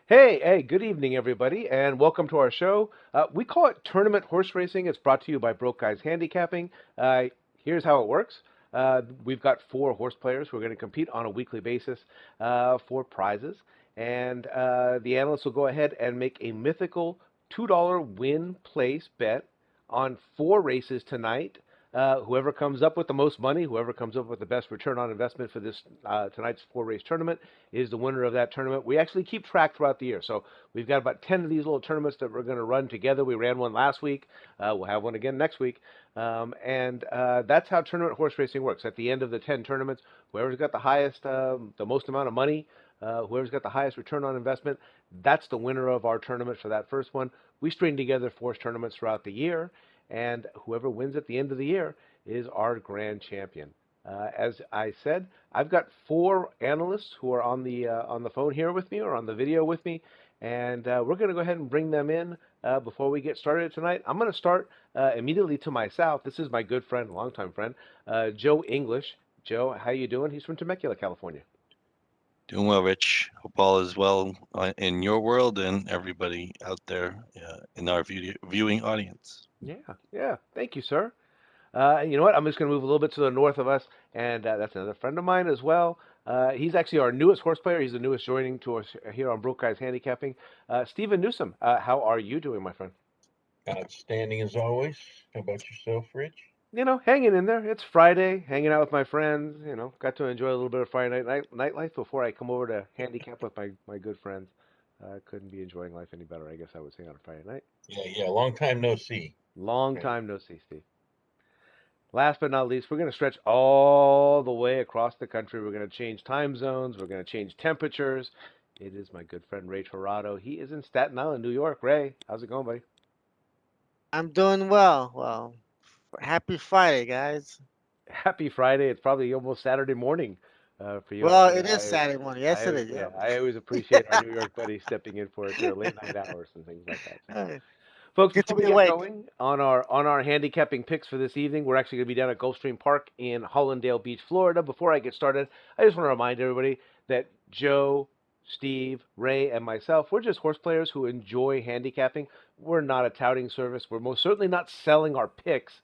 Hey, good evening, everybody, and welcome to our show. We call it Tournament Horse Racing. It's brought to you by Broke Guys Handicapping. Here's how it works. We've got four horse players who are going to compete on a weekly basis for prizes, and the analysts will go ahead and make a mythical $2 win place bet on four races tonight. Whoever comes up with the most money, whoever comes up with the best return on investment for this tonight's four-race tournament is the winner of that tournament. We actually keep track throughout the year. So we've got about 10 of these little tournaments that we're going to run together. We ran one last week. We'll have one again next week. And that's how tournament horse racing works. At the end of the 10 tournaments, whoever's got the highest, the most amount of money, whoever's got the highest return on investment, that's the winner of our tournament for that first one. We string together four tournaments throughout the year, and whoever wins at the end of the year is our grand champion. As I said, I've got four analysts who are on the phone here with me or on the video with me, and we're going to go ahead and bring them in before we get started tonight. I'm going to start immediately to my south. This is my good friend, longtime friend, Joe English. Joe, how you doing? He's from Temecula, California. Doing well, Rich. Hope all is well in your world and everybody out there in our viewing audience. Yeah. Thank you, sir. You know what? I'm just going to move a little bit to the north of us, and that's another friend of mine as well. He's actually our newest horse player. He's the newest joining to us here on Broke Guys Handicapping. Stephen Newsom, how are you doing, my friend? Outstanding as always. How about yourself, Rich? Hanging in there. It's Friday, hanging out with my friends. Got to enjoy a little bit of Friday nightlife before I come over to handicap with my good friends. Couldn't be enjoying life any better, I guess I would say, on a Friday night. Yeah. Long time no see. Long Okay. time no see, Steve. Last but not least, we're going to stretch all the way across the country. We're going to change time zones. We're going to change temperatures. It is my good friend Ray Torado. He is in Staten Island, New York. Ray, how's it going, buddy? I'm doing well. Happy Friday, guys. Happy Friday. It's probably almost Saturday morning for you. Well, it is Saturday morning. Yes, I, it is. yeah, Yep. I always appreciate our New York buddies stepping in for us here, late night hours and things like that. So. Hey, Folks, good before to we be get awake. going on our handicapping picks for this evening, we're actually going to be down at Gulfstream Park in Hollandale Beach, Florida. Before I get started, I just want to remind everybody that Joe, Steve, Ray, and myself, we're just horse players who enjoy handicapping. We're not a touting service. We're most certainly not selling our picks.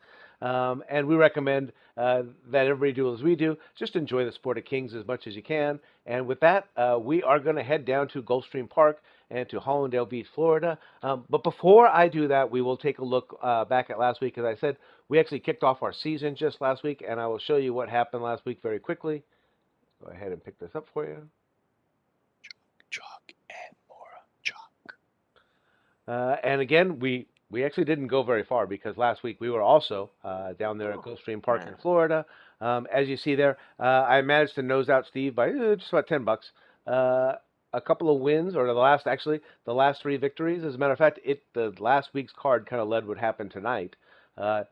And we recommend that everybody do as we do. Just enjoy the sport of kings as much as you can. And with that, we are going to head down to Gulfstream Park and to Hollandale Beach, Florida. But before I do that, we will take a look back at last week. As I said, we actually kicked off our season just last week, and I will show you what happened last week very quickly. Go ahead and pick this up for you. Chalk and more chalk. And again, we actually didn't go very far because last week we were also down there at Oh, Gulfstream Park in man. Florida. As you see there, I managed to nose out Steve by just about $10. Uh, a couple of wins, or the last three victories. As a matter of fact, the last week's card kind of led what happened tonight. Uh,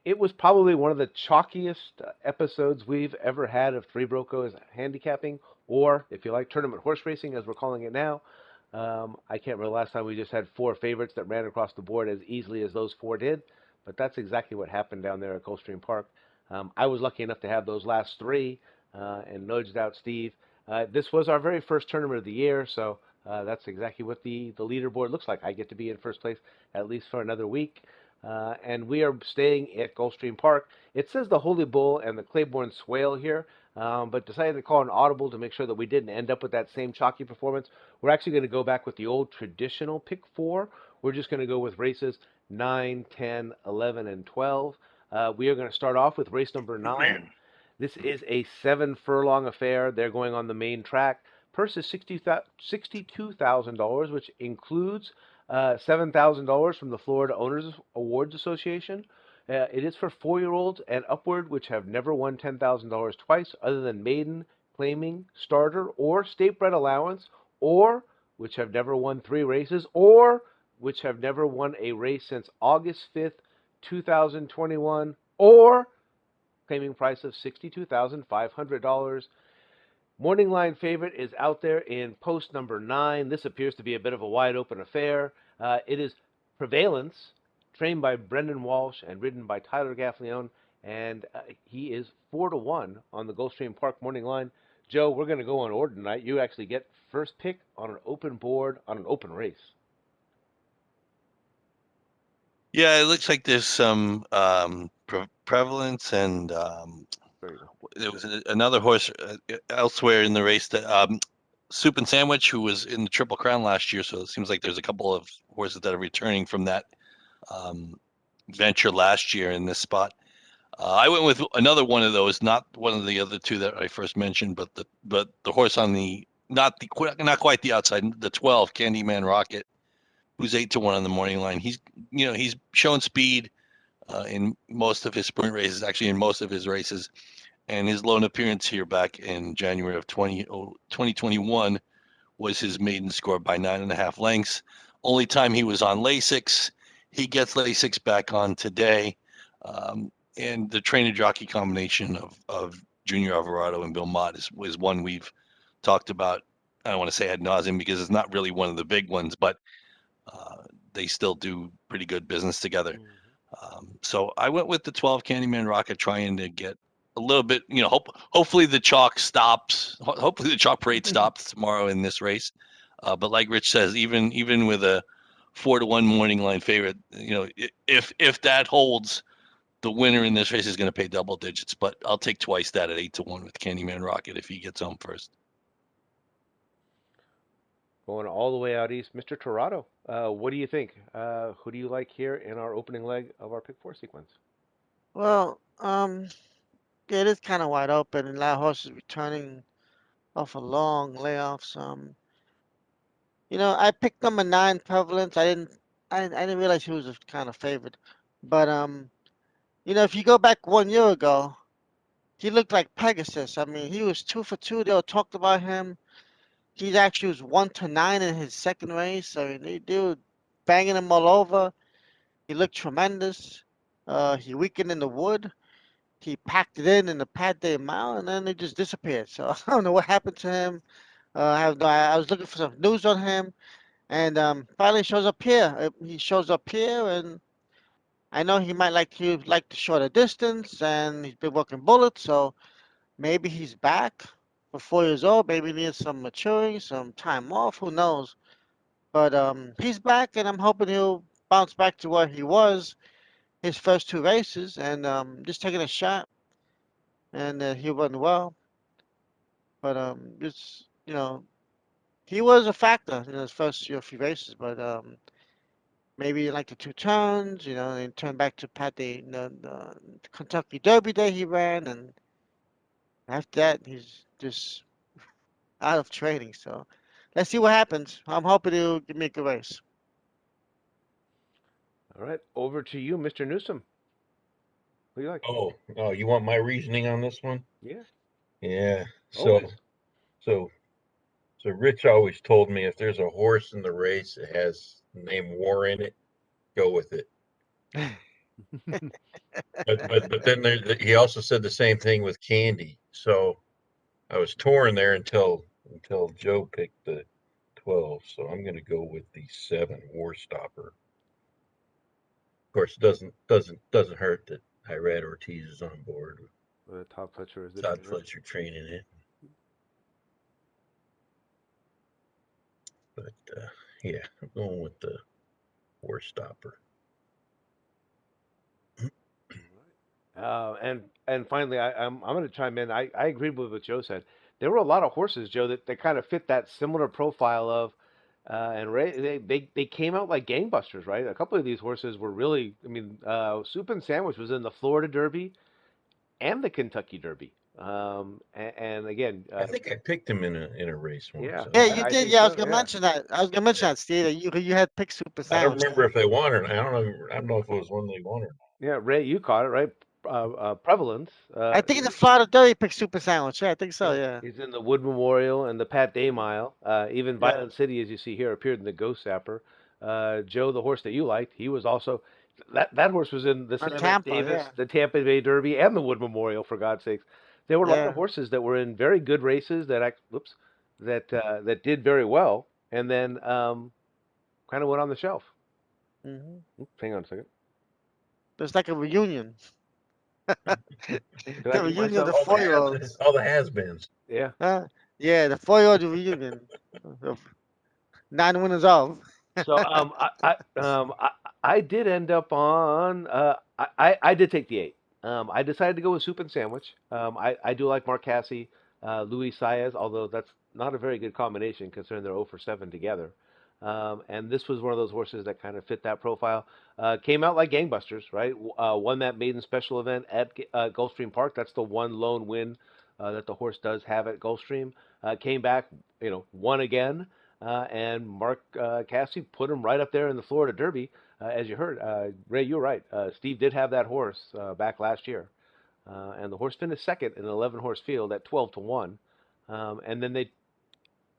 it was probably one of the chalkiest episodes we've ever had of Three Brocos handicapping, or if you like, tournament horse racing, as we're calling it now. I can't remember the last time we just had four favorites that ran across the board as easily as those four did, but that's exactly what happened down there at Gulfstream Park. I was lucky enough to have those last three and nudged out Steve. This was our very first tournament of the year, so that's exactly what the leaderboard looks like. I get to be in first place at least for another week. And we are staying at Gulfstream Park. It says the Holy Bull and the Claiborne Swale here, but decided to call an audible to make sure that we didn't end up with that same chalky performance. We're actually going to go back with the old traditional pick four. We're just going to go with races 9, 10, 11, and 12. We are going to start off with race number 9. This is a 7 furlong affair. They're going on the main track. Purse is $62,000, which includes $7,000 from the Florida Owners Awards Association. It is for 4-year-olds and upward, which have never won $10,000 twice, other than maiden, claiming, starter, or state bred allowance, or which have never won 3 races, or which have never won a race since August 5th, 2021, or claiming price of $62,500. Morning line favorite is out there in post number 9. This appears to be a bit of a wide open affair. It is Prevalence, trained by Brendan Walsh and ridden by Tyler Gaffleone, and he is 4-1 on the Gulfstream Park morning line. Joe, we're going to go on order tonight. You actually get first pick on an open board on an open race. Yeah, it looks like there's some prevalence, and There you go. there was another horse elsewhere in the race that Soup and Sandwich, who was in the Triple Crown last year. So it seems like there's a couple of horses that are returning from that um, venture last year in this spot. I went with another one of those, not one of the other two that I first mentioned, but the horse on the not quite the outside, the 12 Candyman Rocket, who's 8-1 on the morning line. He's shown speed in most of his sprint races, actually in most of his races, and his lone appearance here back in January of 2021 was his maiden score by 9.5 lengths. Only time he was on Lasix. He gets Lasix back on today. And the trainer jockey combination of Junior Alvarado and Bill Mott is one we've talked about. I don't want to say ad nauseum because it's not really one of the big ones, but they still do pretty good business together. So I went with the 12 Candyman Rocket, trying to get a little bit, hopefully the chalk stops. Hopefully the chalk parade stops tomorrow in this race. But like Rich says, even with a 4-1 morning line favorite, if that holds, the winner in this race is going to pay double digits. But I'll take twice that at 8-1 with Candyman Rocket if he gets home first. Going all the way out east, Mr. Torado. What do you think? Who do you like here in our opening leg of our pick four sequence? Well, yeah, it is kind of wide open, and a lot of horses returning off of long layoffs. I picked number 9, Prevalence. I didn't realize he was a kind of favorite, but if you go back 1 year ago, he looked like Pegasus. I mean, he was 2 for 2. They all talked about him. He actually was 1-9 in his second race. I mean, they were banging him all over. He looked tremendous. He weakened in the wood. He packed it in the Pat Day Mile, and then he just disappeared. So I don't know what happened to him. I was looking for some news on him, and finally shows up here. He shows up here, and I know he might like the shorter distance, and he's been working bullets, so maybe he's back for 4 years old. Maybe he needs some maturing, some time off. Who knows? But he's back, and I'm hoping he'll bounce back to where he was his first 2 races, and just taking a shot, and he run well. But just he was a factor in his first few races. But maybe like the 2 turns, and turn back to Pat the Kentucky Derby day he ran, and after that he's just out of training. So let's see what happens. I'm hoping he'll give me a good race. All right, over to you, Mr. Newsom. What do you like? Oh, you want my reasoning on this one? Yeah, Yeah. So, always. so, so Rich always told me if there's a horse in the race that has the name War in it, go with it. But then he also said the same thing with Candy. So I was torn there until Joe picked the 12. So I'm going to go with the 7 War Stopper. Of course, it doesn't hurt that Irad Ortiz is on board. Todd Fletcher is the Todd trainer. Fletcher training it. But yeah, I'm going with the War Stopper. And finally, I'm going to chime in. I agree with what Joe said. There were a lot of horses, Joe, that kind of fit that similar profile of, and they came out like gangbusters, right? A couple of these horses were really, I mean, Soup and Sandwich was in the Florida Derby and the Kentucky Derby. And again, I think I picked him in a race once. yeah, Yeah, I, you I did. think Yeah, I was so. gonna Yeah, mention that. I was gonna mention that, Steve. That you had picked Super I don't Sandwich. remember if they won or not. I don't know if it was one they won or yeah. Ray, you caught it right. Prevalence. I think in the Florida Derby picked Super Sandwich. Yeah, I think so. Yeah, Yeah. he's in the Wood Memorial and the Pat Day Mile. Even Yeah. Violent City, as you see here, appeared in the Ghost Sapper. Joe, the horse that you liked, he was also that horse was in the On Sam S. Tampa. Davis, Yeah. the Tampa Bay Derby, and the Wood Memorial. For God's sakes, there were a lot of Yeah. horses that were in very good races that did very well, and then kind of went on the shelf. Hmm. Hang on a second. It's like a reunion. Can I The be reunion of the myself? All the four-year-olds. all the has-beens. Yeah. Yeah, the 4-year-old reunion of 9 winners of. So I did end up on I did take the 8. I decided to go with soup and sandwich. I do like Mark Cassie, Luis Saez, although that's not a very good combination considering they're 0 for 7 together. And this was one of those horses that kind of fit that profile. Came out like gangbusters, right? Won that maiden special event at Gulfstream Park. That's the one lone win that the horse does have at Gulfstream. Came back, won again. And Mark Cassidy put him right up there in the Florida Derby, as you heard. Ray, you're right. Steve did have that horse back last year, and the horse finished second in an 11 horse field at 12 to 1. And then they,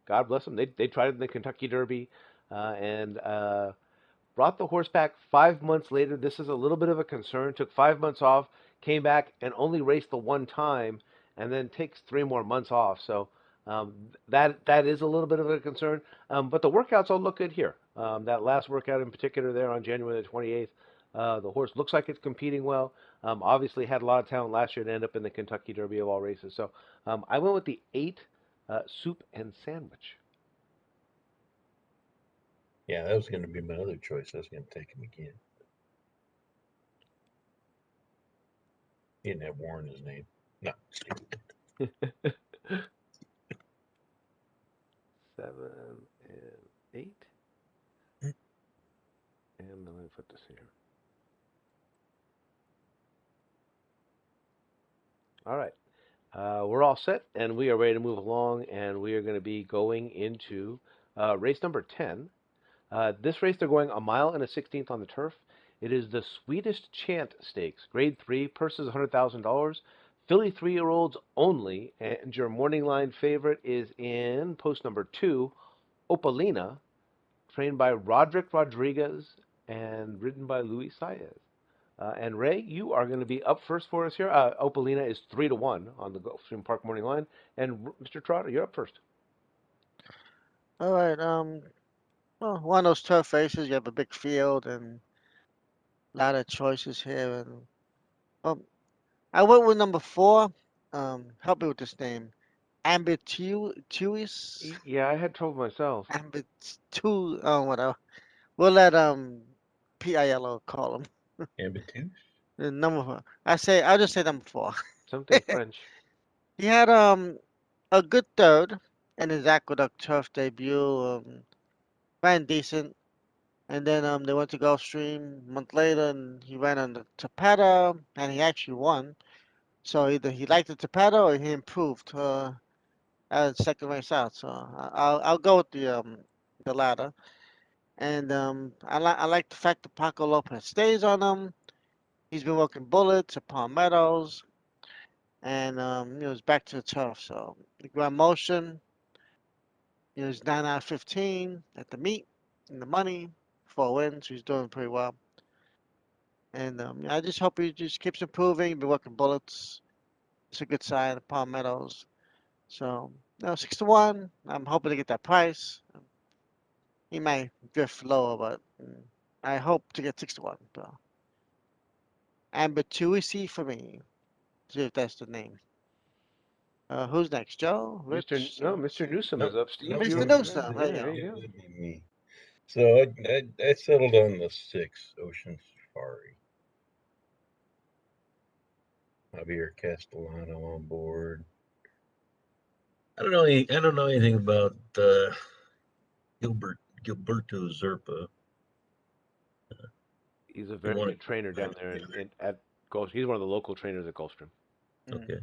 God bless them, they tried it in the Kentucky Derby, and brought the horse back 5 months later. This is a little bit of a concern. Took 5 months off, came back and only raced the one time, and then takes 3 more months off. So that is a little bit of a concern. But the workouts all look good here. That last workout in particular there on January the 28th, the horse looks like it's competing well. Obviously had a lot of talent last year to end up in the Kentucky Derby of all races. So I went with the 8 soup and sandwich. Yeah, that was going to be my other choice. I was going to take him again. He didn't have Warren in his name. No, just kidding. 7 and 8. And let me put this here. All right. We're all set, and we are ready to move along, and we are going to be going into race number 10. This race, they're going a mile and a 16th on the turf. It is the Swedish Chant Stakes, Grade 3, purses $100,000. Filly 3-year-olds only, and your morning line favorite is in post number 2, Opalina, trained by Roderick Rodriguez and ridden by Luis Saez. And Ray, you are going to be up first for us here. Opalina is 3 to 1 on the Gulfstream Park morning line, and Mr. Trotter, you're up first. All right. Well, one of those turf races, you have a big field and a lot of choices here. And um, I went with number 4. Help me with this name. Ambituous. Yeah, I had trouble myself. Ambitu. Whatever. We'll let PILO call him. Ambitus? The number 4. I'll just say number 4. Something French. He had a good third in his Aqueduct Turf debut. Ran decent. And then they went to Gulfstream a month later, and he ran on the Tapeta, and he actually won. So either he liked the Tapeta or he improved at the second race out. So I'll go with the latter. And I like the fact that Paco Lopez stays on him. He's been working bullets at Palm Meadows, and he's back to the turf. So the ground motion, he's 9 out of 15 at the meet, and the money, 4 wins. He's doing pretty well. And I just hope he just keeps improving. Been working bullets. It's a good sign of Palm Meadows. So, 6 to 1. I'm hoping to get that price. He might drift lower, but I hope to get 6 to 1. So, Ambituisi for me. See if that's the name. Who's next? Joe? Rich? Mr. Newsom is Nope. up. Steve, Nope. Mr. you Newsom. There yeah, you there go. you It go. would be me. So I settled on the 6, Ocean Safari. Javier Castellano on board. I don't know. I don't know anything about Gilberto Zerpa. He's a very good trainer down there at Gulfstream. He's one of the local trainers at Gulfstream. Okay.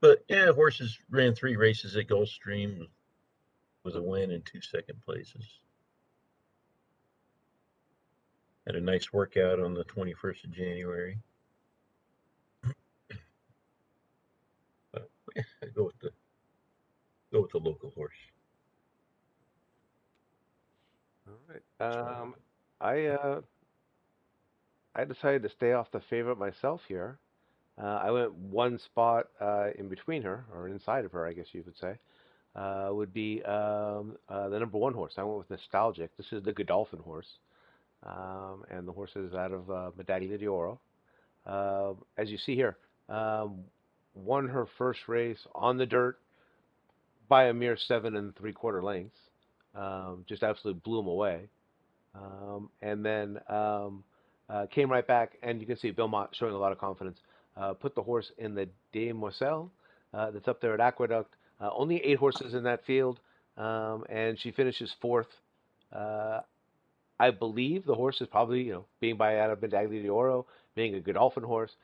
But yeah, horses ran 3 races at Gulfstream with a win and 2 second places. Had a nice workout on the 21st of January. But yeah, I go with the local horse. All right. I decided to stay off the favorite myself here. I went one spot in between her, or inside of her, I guess you could say. Would be the number 1 horse. I went with Nostalgic. This is the Godolphin horse, and the horse is out of Medaglia d'Oro. as you see here, um, won her first race on the dirt by a mere 7 3/4 lengths. Just absolutely blew him away. And then came right back, and you can see Belmont showing a lot of confidence. Put the horse in the De Moiselle that's up there at Aqueduct. Only 8 horses in that field, and she finishes fourth. Uh, I believe the horse is probably, being by Adam Medaglia de Oro, being a Godolphin horse,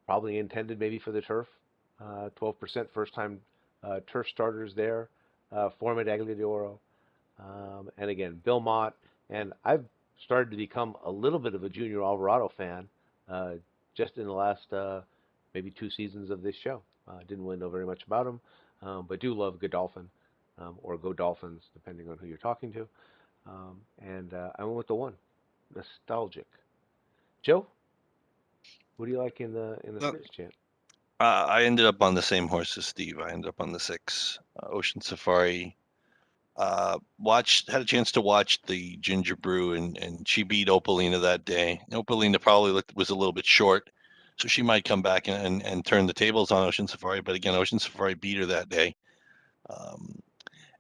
probably intended maybe for the turf. 12% first time turf starters there for Medaglia de Oro. And again, Bill Mott, and I've started to become a little bit of a Junior Alvarado fan uh, just in the last maybe 2 seasons of this show. Didn't really know very much about him, but do love Godolphin or Go Dolphins, depending on who you're talking to. And I went with the one, nostalgic. Joe, what do you like in the Uh, Space Chant? I ended up on the same horse as Steve. I ended up on the 6, Ocean Safari. Had a chance to watch the Ginger Brew, and she beat Opalina that day. Opalina probably was a little bit short, so she might come back and turn the tables on Ocean Safari. But again, Ocean Safari beat her that day. Um,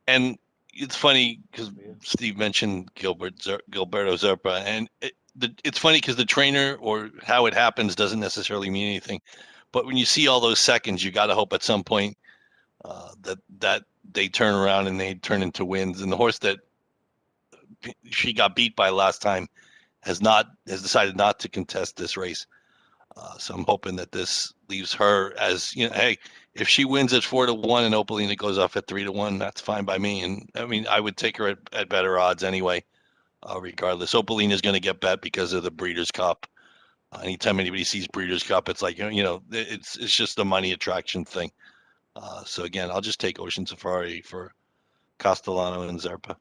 and it's funny because Yeah. Steve mentioned Gilberto Zerpa, and it's funny because the trainer or how it happens doesn't necessarily mean anything. But when you see all those seconds, you got to hope at some point that they turn around and they turn into wins. And the horse that she got beat by last time has decided not to contest this race. So I'm hoping that this leaves her as, hey, if she wins at 4-1 and Opalina goes off at 3-1, that's fine by me. And I mean, I would take her at better odds anyway, regardless. Opalina is going to get bet because of the Breeders' Cup. Anytime anybody sees Breeders' Cup, it's like, it's just a money attraction thing. So again, I'll just take Ocean Safari for Castellano and Zerpa.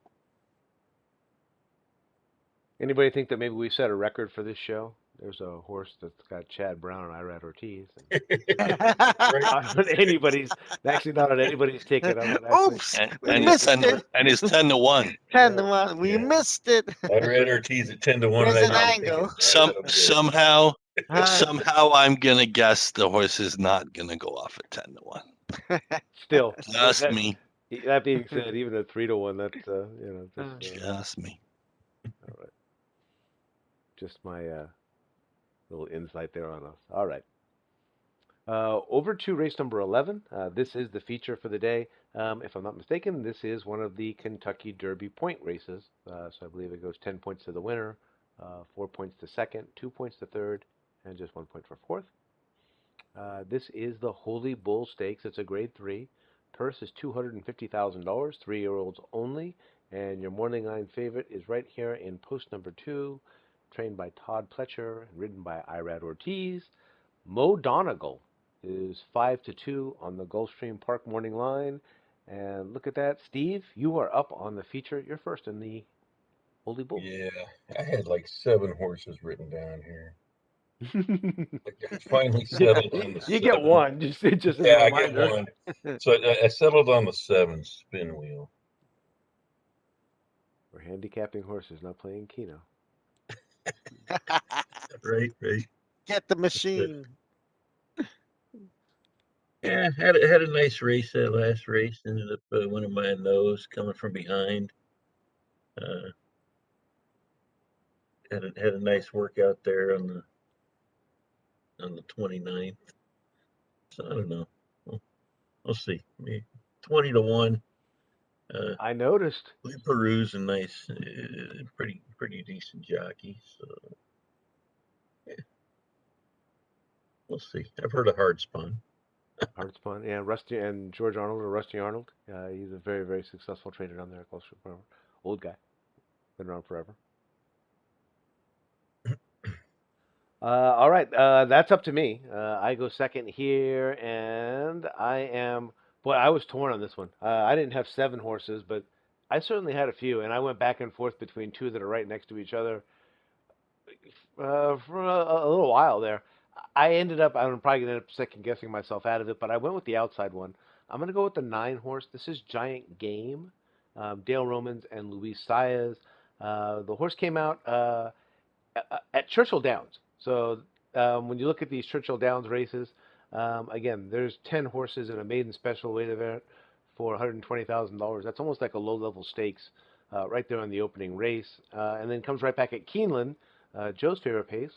Anybody think that maybe we set a record for this show? There's a horse that's got Chad Brown and Irad Ortiz. Right. Not on anybody's, actually not on anybody's ticket. I'm not actually. Oops, And, we and it's missed 10 it. and it's 10-1. 10-1. We Yeah. missed it. I read Ortiz at 10-1, and There's I an didn't think angle. it. I said, I'm good. Somehow I'm gonna guess the horse is not gonna go off at 10-1. Still, Just me. that being said, even a 3-1, that's Just me. all right. Just my little insight there on us. All right. Over to race number 11. This is the feature for the day. If I'm not mistaken, this is one of the Kentucky Derby point races. So I believe it goes 10 points to the winner, 4 points to second, 2 points to third, and just 1 point for fourth. This is the Holy Bull Stakes. It's a grade 3. Purse is $250,000, 3-year-olds only. And your morning line favorite is right here in post number 2, trained by Todd Pletcher and ridden by Irad Ortiz. Mo Donegal is 5-2 on the Gulfstream Park morning line. And look at that, Steve, you are up on the feature. You're first in the Holy Bull. Yeah, I had like 7 horses written down here. I finally settled on the You get 7. one, just as a Yeah, I get reminder. 1. So I settled on the 7 spin wheel. We're handicapping horses, not playing Keno. Right, right. Get the machine. Yeah, had a nice race that last race. Ended up winning by a nose coming from behind. Uh, had a nice workout there on the 29th. So I don't know. We'll see. 20-1. I noticed. Lee Peru's a nice, pretty decent jockey. So yeah, we'll see. I've heard of Hard Spun. Hard Spun, yeah, Rusty and George Arnold or Rusty Arnold. He's a very, very successful trainer down there at Gulfstream Farm. Old guy, been around forever. All right, that's up to me. I go second here, and I am. Boy, I was torn on this one. I didn't have 7 horses, but I certainly had a few, and I went back and forth between 2 that are right next to each other for a little while there. I ended up. I'm probably gonna end up second guessing myself out of it, but I went with the outside one. I'm gonna go with the 9 horse. This is Giant Game, Dale Romans and Luis Saez. The horse came out at Churchill Downs, so when you look at these Churchill Downs races, again, there's 10 horses in a maiden special weight event for $120,000. That's almost like a low-level stakes right there on the opening race. And then comes right back at Keeneland, Joe's favorite pace.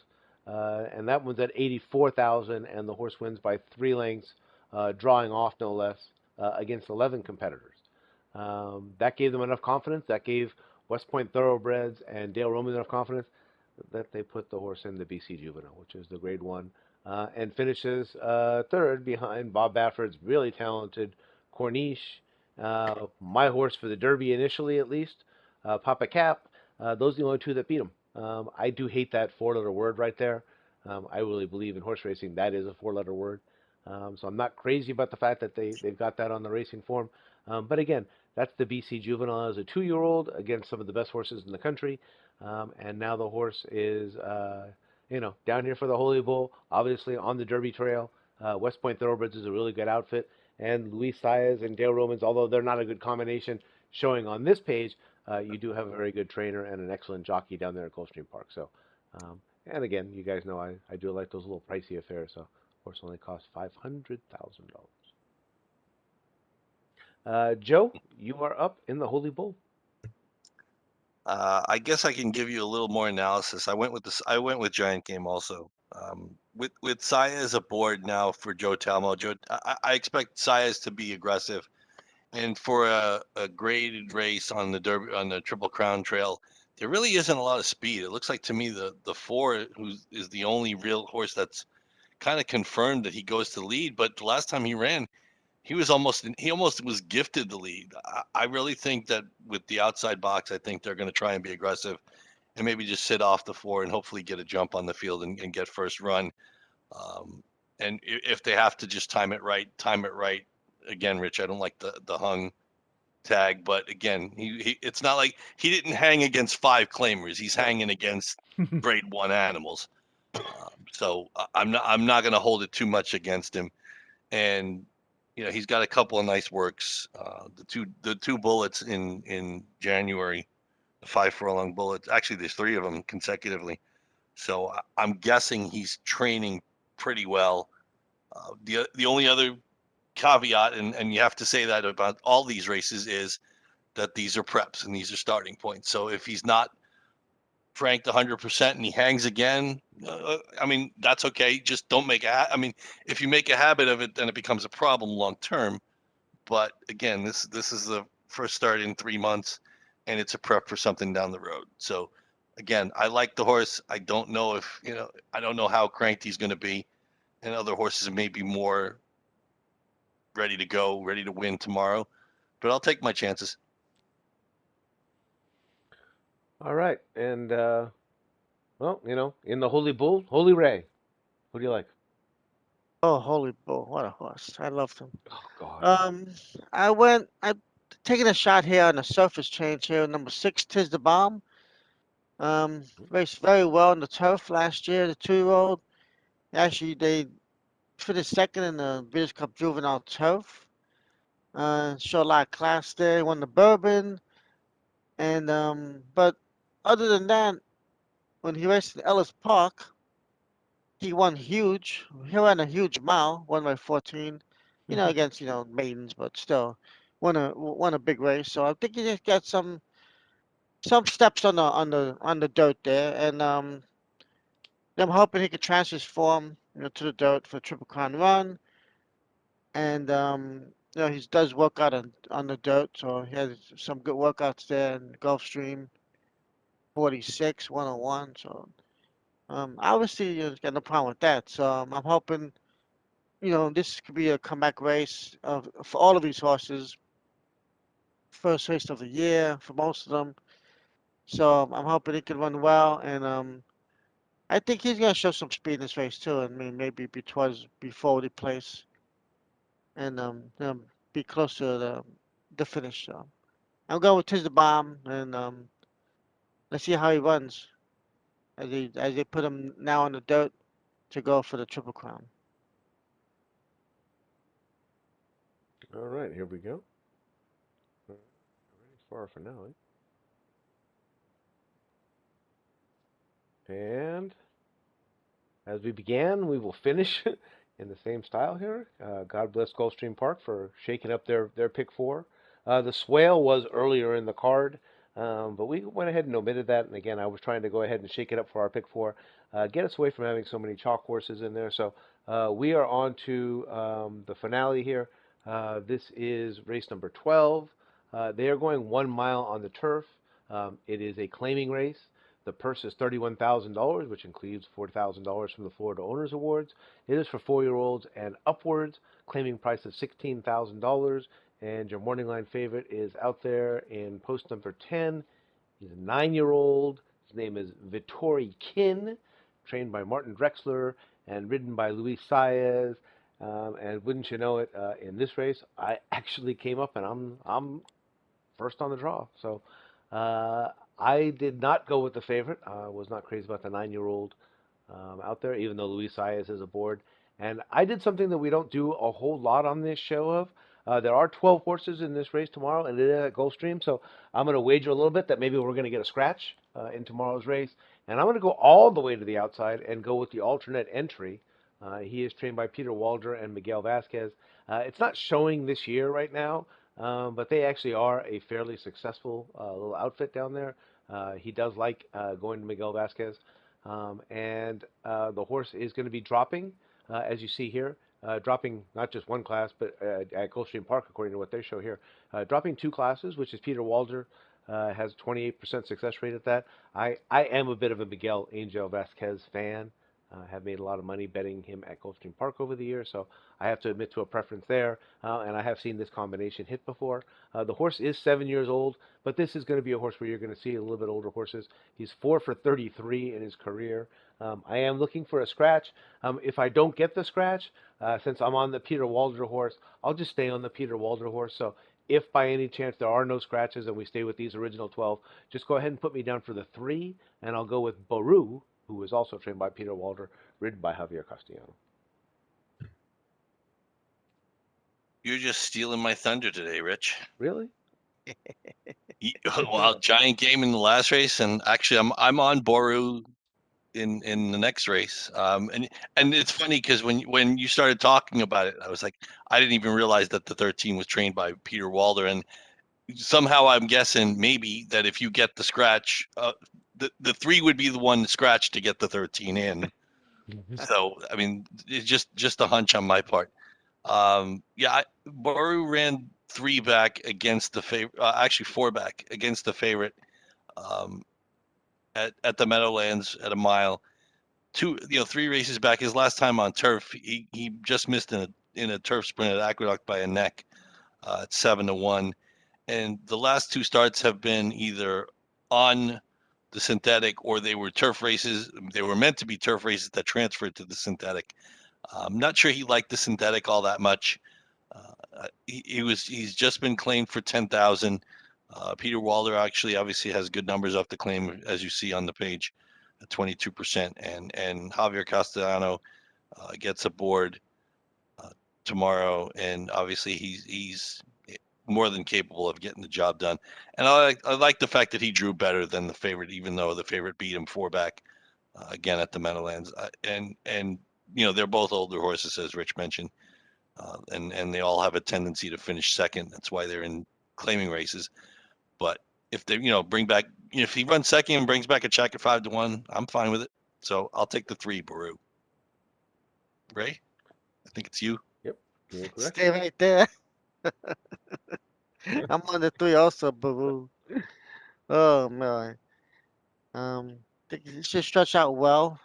And that one's at 84,000, and the horse wins by 3 lengths, drawing off no less against 11 competitors. That gave them enough confidence. That gave West Point Thoroughbreds and Dale Roman enough confidence that they put the horse in the BC Juvenile, which is the Grade One, and finishes third behind Bob Bafford's really talented Corniche, my horse for the Derby initially at least, Papa Cap. Those are the only two that beat him. I do hate that four-letter word right there. I really believe in horse racing that is a four-letter word. So I'm not crazy about the fact that they've got that on the racing form. But again, that's the BC Juvenile as a 2-year-old against some of the best horses in the country. And now the horse is, down here for the Holy Bull, obviously on the Derby Trail. West Point Thoroughbreds is a really good outfit. And Luis Saez and Dale Romans, although they're not a good combination showing on this page, you do have a very good trainer and an excellent jockey down there at Gulfstream Park. So, and again, you guys know I do like those little pricey affairs. So, horse only costs $500,000. Joe, you are up in the Holy Bull. I guess I can give you a little more analysis. I went with this. I went with Giant Game also. With Saez aboard now for Joe Talmo. I expect Saez to be aggressive, and for a graded race on the Derby on the Triple Crown Trail, there really isn't a lot of speed. It looks like to me the four who is the only real horse that's kind of confirmed that he goes to lead. But the last time he ran, he almost was gifted the lead. I really think that with the outside box, I think they're going to try and be aggressive and maybe just sit off the four and hopefully get a jump on the field and get first run. Um, and if they have to just time it right, time it right. Again, Rich, I don't like the hung tag, but again, it's not like he didn't hang against 5 claimers. He's hanging against grade 1 animals. So I'm not going to hold it too much against him. And he's got a couple of nice works. The two bullets in January, the 5 furlong bullets. Actually, there's 3 of them consecutively. So I'm guessing he's training pretty well. The only other caveat, and you have to say that about all these races, is that these are preps and these are starting points. So if he's not franked 100% and he hangs again, I mean, that's okay. Just don't make I mean, if you make a habit of it, then it becomes a problem long term. But again, this is the first start in 3 months, and it's a prep for something down the road. So again, I like the horse. I don't know if I don't know how cranked he's going to be, and other horses may be more ready to go, ready to win tomorrow. But I'll take my chances. All right, and well, in the Holy Bull, Holy Ray, who do you like? Oh, Holy Bull, what a horse! I loved him. Oh God. Um, I taking a shot here on the surface change here. Number 6, Tis the Bomb. Raced very well in the turf last year. The 2-year-old. Actually, they finished second in the British Cup Juvenile Turf. Showed a lot of class there. Won the Bourbon, and but other than that, when he raced in Ellis Park, he won huge. He ran a huge mile, 1 by 14. Against maidens, but still, won a big race. So I think he just got some steps on the dirt there, and I'm hoping he could transfer his form, to the dirt for Triple Crown Run, and he does work out on the dirt, so he has some good workouts there in Gulfstream, 46, 101. So obviously, he's got no problem with that. So I'm hoping, this could be a comeback race for all of these horses, first race of the year for most of them. So I'm hoping he can run well, and I think he's gonna show some speed in this race too. I mean, maybe before the place, and be close to the finish. So I'm going with Tiz the Bomb, and let's see how he runs as they put him now on the dirt to go for the Triple Crown. All right, here we go. Ready for our finale. And As we began, we will finish in the same style here. God bless Gulfstream Park for shaking up their pick four. The Swale was earlier in the card, but we went ahead and omitted that. And again, I was trying to go ahead and shake it up for our pick four, get us away from having so many chalk horses in there. So we are on to the finale here. This is race number 12. They are going 1 mile on the turf. It is a claiming race. The purse is $31,000, which includes $4,000 from the Florida Owners Awards. It is for 4-year-olds and upwards, claiming price of $16,000. And your morning line favorite is out there in post number 10. He's a 9-year-old. His name is Vittori Kin, trained by Martin Drexler and ridden by Luis Saez. And wouldn't you know it, in this race, I actually came up and I'm first on the draw. So uh, I did not go with the favorite. I was not crazy about the 9-year-old out there, even though Luis Saez is aboard. And I did something that we don't do a whole lot on this show of. There are 12 horses in this race tomorrow, and it is at Gulfstream. So I'm going to wager a little bit that maybe we're going to get a scratch in tomorrow's race. And I'm going to go all the way to the outside and go with the alternate entry. He is trained by Peter Walder and Miguel Vasquez. It's not showing this year right now, but they actually are a fairly successful little outfit down there. He does like going to Miguel Vasquez. And the horse is going to be dropping, as you see here, dropping not just one class, but at Gulfstream Park, according to what they show here, dropping two classes, which is Peter Walder has 28% success rate at that. I am a bit of a Miguel Angel Vasquez fan. Have made a lot of money betting him at Gulfstream Park over the years, so I have to admit to a preference there. And I have seen this combination hit before. The horse is 7 years old, but this is going to be a horse where you're going to see a little bit older horses. He's 4 for 33 in his career. I am looking for a scratch. If I don't get the scratch, since I'm on the Peter Walder horse, I'll just stay on the Peter Walder horse. So if by any chance there are no scratches and we stay with these original 12, just go ahead and put me down for the 3, and I'll go with Baru, who is also trained by Peter Walder, ridden by Javier Castellano. You're just stealing my thunder today, Rich. Really? Well, giant game in the last race, and actually, I'm on Boru in the next race. And it's funny because when you started talking about it, I was like, I didn't even realize that the 13 was trained by Peter Walder, and somehow I'm guessing maybe that if you get the scratch, the 3 would be the one scratch to get the 13 in. So I mean, it's just a hunch on my part. Yeah, Boru ran 3 back against the favorite, actually 4 back against the favorite um, at the Meadowlands at a mile. 3 races back. His last time on turf, he just missed in a turf sprint at Aqueduct by a neck at 7-1, and the last 2 starts have been either on the synthetic or they were turf races. They were meant to be turf races that transferred to the synthetic. I'm not sure he liked the synthetic all that much. He's just been claimed for 10,000. Peter Walder actually obviously has good numbers off the claim, as you see on the page, at 22%, and Javier Castellano gets aboard tomorrow, and obviously he's more than capable of getting the job done. And I like the fact that he drew better than the favorite, even though the favorite beat him 4 back again at the Meadowlands. And they're both older horses, as Rich mentioned. And they all have a tendency to finish second. That's why they're in claiming races. But if they, bring back, if he runs second and brings back a check at 5-1, I'm fine with it. So I'll take the 3, Baru. Ray, I think it's you. Yep, you're correct. Stay right there. I'm on the 3 also, Baru. Oh man. Think he should stretch out well.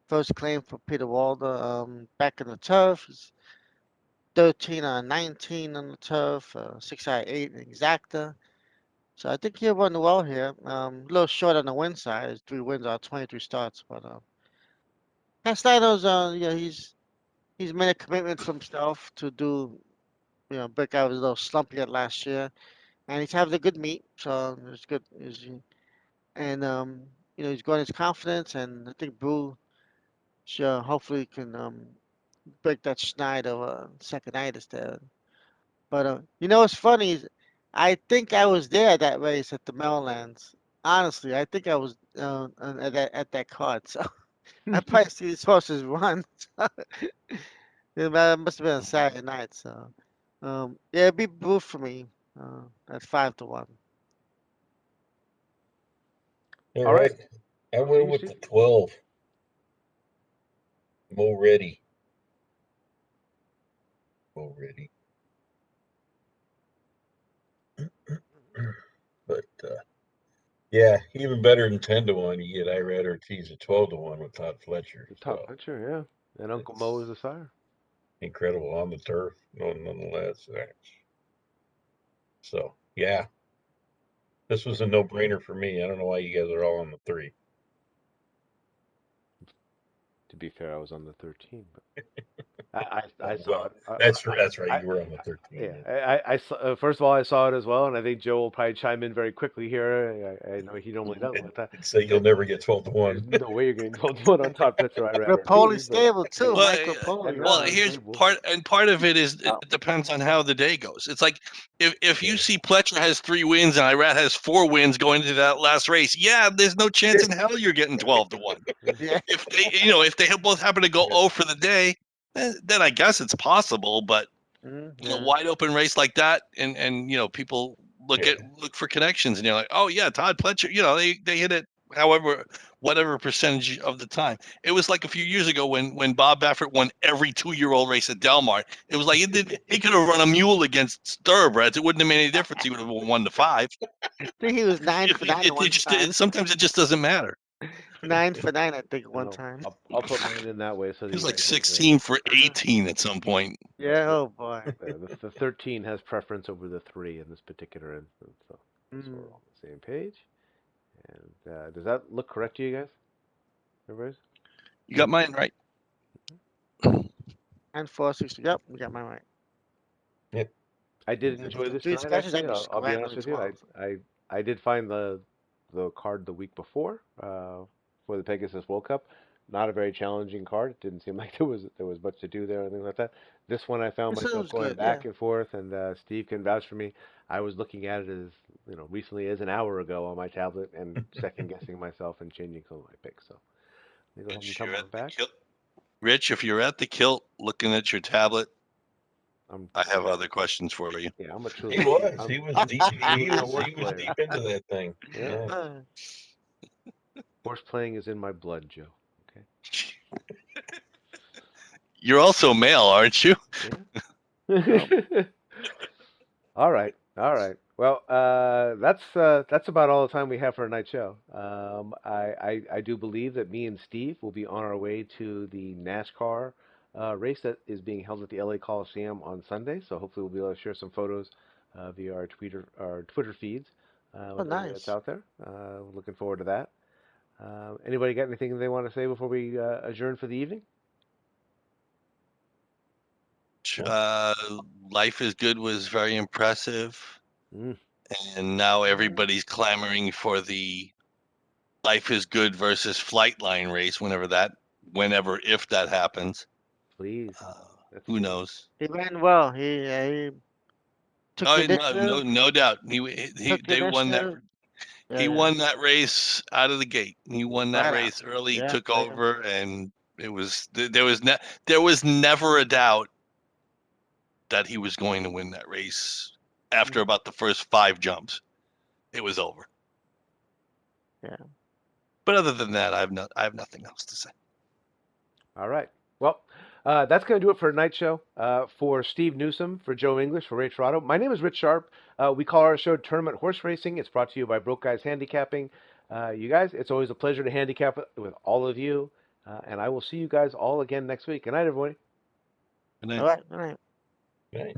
First claim for Peter Walder. Back in the turf. He's 13 on 19 on the turf. 6 out of 8 in exacta. So I think he'll run well here. A little short on the win side. His 3 wins out of 23 starts, but Castellanos, he's made a commitment for himself to do, break out of his little slump he had last year, and he's having a good meet, so it's good. And he's growing his confidence, and I think Brew sure hopefully can break that schneid of second-itis there. But what's funny is I think I was there at that race at the Meadowlands. Honestly, I think I was at that card. So I probably see these horses run. It must have been a Saturday night, so yeah, it'd be Booth for me at 5-1. All All right. right. I Over to went you, with Steve. the 12. Mo Ready. Mo Ready. But yeah, even better than 10-1, you get Irad Ortiz at 12-1 with Todd Fletcher. The top So pitcher, yeah. And Uncle Mo is the sire. incredible on the turf, nonetheless. So yeah, this was a no-brainer for me. I don't know why you guys are all on the 3. To be fair, I was on the 13, but I saw Well, it. that's right. I, You were on the 13. yeah. I saw, first of all, I saw it as well, and I think Joe will probably chime in very quickly here. I know he normally doesn't. But And say you'll there's, never get 12 to there's 1. no way you're getting told one on top pitcher. I rather Rapoli Ortiz, but stable too. Well, Mike Rapoli. well, it's here's stable. part of it is it depends on how the day goes. It's like if you Yeah. see Pletcher has 3 wins and Irad has 4 wins going into that last race, yeah, there's no chance in hell you're getting 12-1. Yeah. If they both happen to go Yeah. 0 for the day, then I guess it's possible. But Yeah. wide open race like that, and people look for connections, and you're like, oh yeah, Todd Pletcher, they hit it whatever percentage of the time. It was like a few years ago when Bob Baffert won every 2-year-old race at Del Mar. It was like he could have run a mule against thoroughbreds. It wouldn't have made any difference. He would have won 1-5. I think he was 9 for 9 at one time. Sometimes it just doesn't matter. 9 for 9, I think, And one time. I'll put mine in that way so that He was you like guys don't. 16 for 18 at some point. Yeah. Oh boy. The 13 has preference over the 3 in this particular instance, so we're Mm. all on the same page. And does that look correct to you guys? Everybody? You got mine right. And 460. Yep, we got mine right. Yep. I did enjoy this Three tonight. scratches, Actually, I'd be I'll be scrambling honest with you. 12. I did find the card the week before for the Pegasus World Cup. Not a very challenging card. It didn't seem like there was much to do there or anything like that. This one I found This one myself was going good, yeah. back and forth, and Steve can vouch for me. I was looking at it as recently as an hour ago on my tablet and second guessing myself and changing some of my picks. So let me go ahead and come on back. Rich, if you're at the kilt looking at your tablet, I'm I have other questions for you. yeah, I'm a true. He was. He was deep. He a was, horse he was player. deep into that thing. Yeah. Yeah. Horse playing is in my blood, Joe. Okay. You're also male, aren't you? Yeah. All right. All right. Well, that's about all the time we have for a night show. I do believe that me and Steve will be on our way to the NASCAR race that is being held at the LA Coliseum on Sunday. So hopefully we'll be able to share some photos via our Twitter feeds with everybody that's Nice. out there. Looking forward to that. Anybody got anything they want to say before we adjourn for the evening? Uh, Life is Good was very impressive. Mm. And now everybody's clamoring for the Life is Good versus Flightline race whenever, if that happens. Please. Who True. knows? He ran well. He took Oh, initiative. no doubt. Took They won that. initiative. Yeah, He yeah. won that race out of the gate. He won that Right out. race early. Yeah, Took yeah. over, and it was there was never a doubt that he was going to win that race after about the first 5 jumps. It was over. Yeah. But other than that, I have nothing else to say. All right. Well, that's going to do it for tonight's show. For Steve Newsom, for Joe English, for Ray Torado, my name is Rich Sharp. We call our show Tournament Horse Racing. It's brought to you by Broke Guys Handicapping. You guys, it's always a pleasure to handicap with all of you. And I will see you guys all again next week. Good night, everybody. Good night. All right. All right. Right.